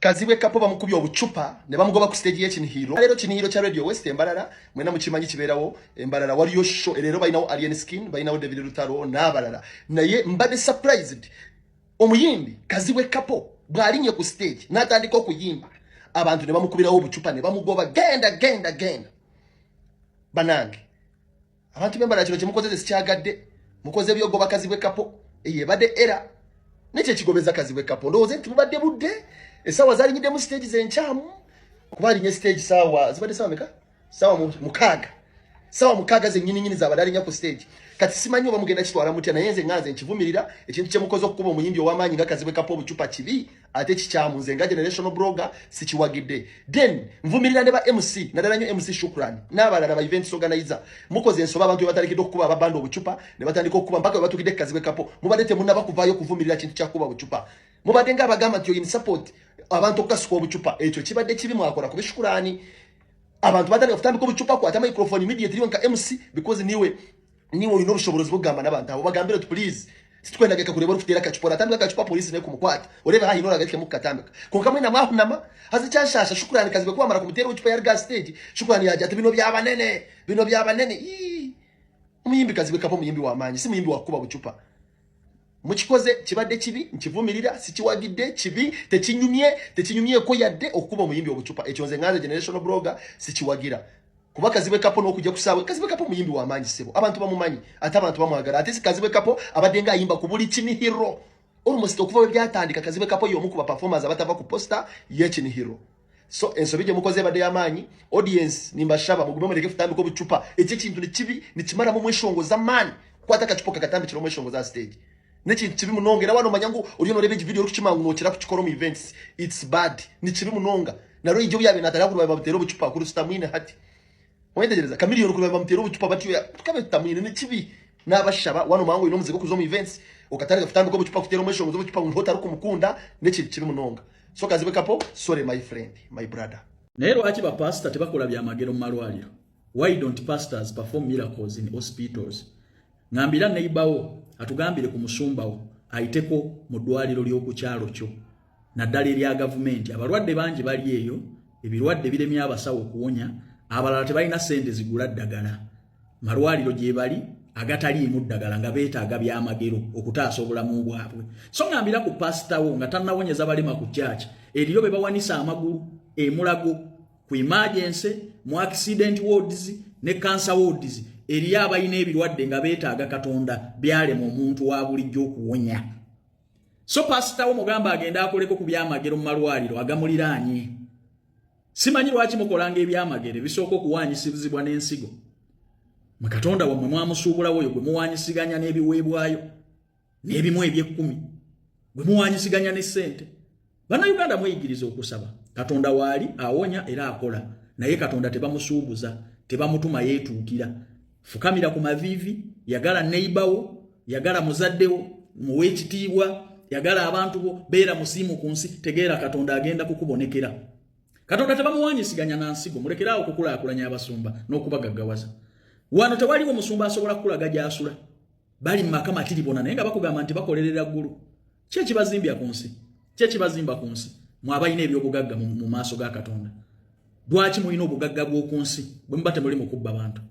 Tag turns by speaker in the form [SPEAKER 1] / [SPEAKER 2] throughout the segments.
[SPEAKER 1] Kazibwe Kapo bamukubye obucupa ne bamugoba ku stage ye Kinihiro. Lero Kinihiro cha Radio West Embalala mwena mukimanyi kiberawo Embalala waliyo show lero bayinawo Alien Skin bayinawo David Lutaro n'abalala. Naye mbade surprised omuyimbi Kazibwe Kapo bwalinye ku stage natandika okuyimba abantu ne bamukubirawo obucupa ne bamugoba genda banange abantu bembala kino kimukozeze sikyagadde mukoze byogoba Kazibwe Kapo eyebade era neche kigobeza Kazibwe Kapo ndoze nti mubadde budde esawa zalinyide mu stage zenchamu kubali nye stage sawa zibadde sawa meka sawa mukaga ze nyini za badali nya ku stage kati simanyi bamugenda kitwala mutya na yenze nganze nkivumirira ekintu kyemukoze okukuba omuyimbi owamanyi nga Kazibwe Kapo obucupa kibi ate kikyamunze nga generational blogger sikiwagidde then nvumirira ne ba MC nadala nyo MC Shukran n'abalala ba events organizer mukoze ensoba abantu batalikidde okukuba ababando obucupa ne batandika okukuba mpaka batukidde Kazibwe Kapo mubadde munaba kuvayo kuvumirira kintu kyakuba obucupa mubadde nga abagamba nti in support abantu okasuka obucupa ekyo kibadde kibi mwakola kubishukurani abantu batandika kutambika obucupa kwa ata microphone immediately nka MC because niwe ulina obusobozi bugamba n'abantu abo bagambire please situkwenda geka kureba rufutera kachupora tambika kachupa polisi ne kumukwata urebe ha inora gake mukatambika konka mwina mwahunama hazicyashasha Shukrani Kazibwe kwamara kumutera ubucupa ya gas stage Shukrani yaje ati bino byabanene umuyimbi Kazibwe Kapo muyimbi wa manyi si muyimbi wakuba bucupa mukikoze kibadde kibi nkivumirira sikiwagidde kibi tekinyumye ko yadde okuba muyimbi obucupa ekyo nze nganze generational blogger sikiwagira kuba Kazibwe Kapo n'okujja kusawe Kazibwe Kapo muyimbi wa manyi sebo abantu bamumanyi ate abantu bamwagala ate Kazibwe Kapo abadenga ayimba ku buli Kinihiro almost okuva byatandika Kazibwe Kapo yomu kuba performers abatava ku poster ye Kinihiro so ensobije mukoze bade yamanyi audience nimbashaba mugume muleke futambiko bucupa ekyo kintu ni kibi ni kimara mu mweshongo za mani kwata kacupoka katambi kiro mweshongo za stage nechi kibi munongera wano manyangu uliono rebe video rukimangu nokira ku Kikoromo events it's bad ni kibi munonga naro ijyo byabe natara ku babutero bucupa kuri stamina hati wendegereza kamiliyoni ku babutero bucupa batiyo tukabe tamine ni kibi nabashaba wano mangu ino muzigo kuzo mu events ukatari gafutambiko bucupa kutero mweshongo zo bucupa nkota rukumukunda nechi kibi munonga so Kazibwe Kapo sorry my friend my brother
[SPEAKER 2] nero achi ba pastor tebakola bya magero mu malwaliro why don't pastors perform miracles in hospitals ngambira neibawo atugambire ku musumbawo ayiteko mu ddwaliro ly'oku kyalo kyo naddala erya gavumenti abalwadde bangi bali eyo ebirwadde biremya abasawo okuwonya abalala tebalina ssente zigula ddagala malwaliro gye bali agataliimu ddagala nga beetaaga byamagero okutaasa obulamu bwabwe so ngambira ku pasitawo nga tannawonyeza balema ku church eriyo be bawanisa amagulu emulago ku emergency mu accident wards ne cancer wards eriyo abalina ebirwadde nga beetaaga Katonda byalema omuntu wa bulijjo okuwonya so pasitawo mugamba agenda akoleko ku byamagero mu malwaliro agamuliraanye simanyi lwaki mukolanga ebyamagero bisooka okuwanyisibwa n'ensigo Katonda wamwe mwamusuubula woyo gwe muwanyisiganya n'ebiweebwayo n'ebimu eby'ekkumi gwe muwanyisiganya ne ssente bannayuganda mweyigiriza okusaba Katonda waali awonya era akola naye Katonda tebamusuubuza tebamutuma yeetuukira fukamira ku mavivi yagala neighbor yagala muzaddewo muwe ekitiibwa yagala abantu bo beera musiimu ku nsi tegeera Katonda agenda kukubonekera Katonda tebamuwanyisiganya na nsigo mulekeraawo okukulaakulanya abasumba n'okubagaggawaza wano tewaliwo musumba asobola kukulaga gy'asula bali mu maka matiribona naye nga bakugamba nti bakolerera ggulu ki ekibazimba ku nsi mwabalina ebyobugagga mu maaso ga Katonda lwaki mulina obugagga bw'oku nsi bwe muba temuli mu kubba bantu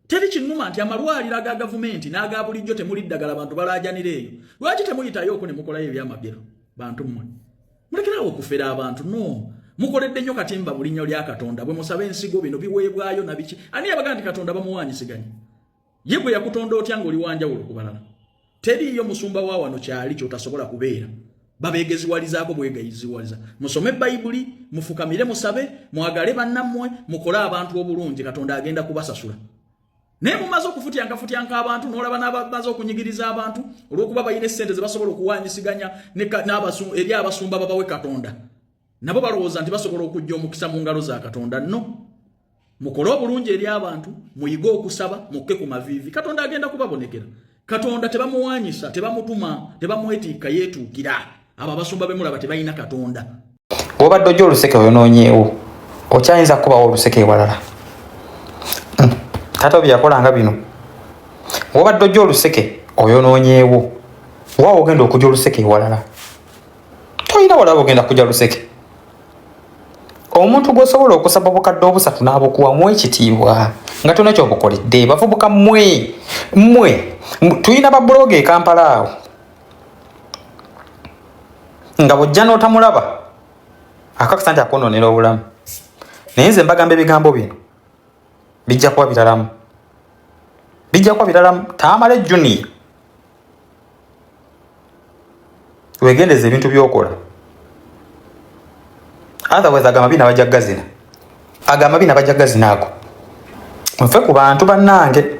[SPEAKER 2] teri kinnuma nti amalwaliro aga gavumenti n'aga bulijjo temuli ddagala abantu balaajanira eyo lwaki temuyitayo oko ne mukolayo ebyamagero bantu mmwe mulekerawo okufera abantu no mukoledde nnyo katimba mu linnya lya Katonda bwe musaba ensigo bino biweebwayo na biki ani yabaga nti Katonda bamuwanyisiganya ye gwe yakutonda otya ng'oli wanjawulo ku balala teriiyo musumba wa wano kyali kyotasobola kubeera babeegeziwalizaako bwegayiziwaliza musome Bayibuli mufukamire musabe mwagale bannammwe mukole abantu obulungi Katonda agenda kubasasula naye mumaze okufutyanka abantu n'olaba n'abaze okunyigiriza abantu olw'okuba balina essente ze basobola okuwanyisiganya eri abasumba babawe Katonda nabo balowooza nti basobola okujja omukisa mu ngalo za Katonda no mukole obulungi eri abantu muyige okusaba mukke ku mavivi Katonda agenda kubabonekera Katonda tebamuwanyisa tebamutuma tebamwetiika yeetuukira abo abasumba bemulaba tebalina Katonda
[SPEAKER 3] bw'obadde ojja oluseke oyonoonyeewo okyayinza kubawo oluseke ewalala taata bye yakolanga bino bw'obadde ojja oluseke oyonoonyeewo waawo ogenda okujja oluseke ewalala toyina walaba ogenda kujja luseke omuntu gwosobola okusaba obukadde obusatu n'abukuwa mu ekitiibwa nga tona ky'obukoledde bavubuka mmwe tulina babuloga e Kampala awo nga bw'ojja n'otamulaba akakasa nti akonoonera obulamu naye nze mbagamba ebigambo bino bijja kuba biralamu Tamale Junior wegendeza ebintu by'okola otherwise agamba bina bajja gazina ago mfe ku bantu bannange